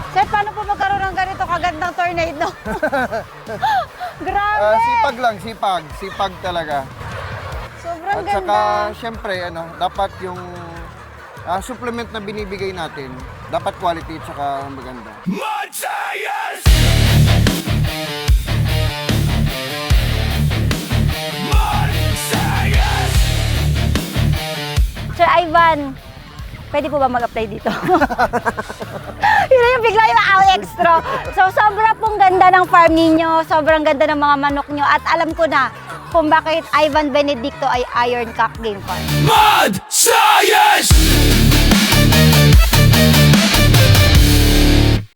Sir, paano po magkaroon ng ganito kagandang tornado? Grabe! Sipag lang, sipag. Sipag talaga. Sobrang At ganda. saka, syempre, dapat yung supplement na binibigay natin, dapat quality at saka maganda. Sir Ivan, pwede po ba mag-apply dito? Yun na yung bigla yung extra. So, sobra pong ganda ng farm ninyo, sobrang ganda ng mga manok nyo, at alam ko na kung bakit Ivan Benedicto ay Iron Cock Game Farm. Mad Science!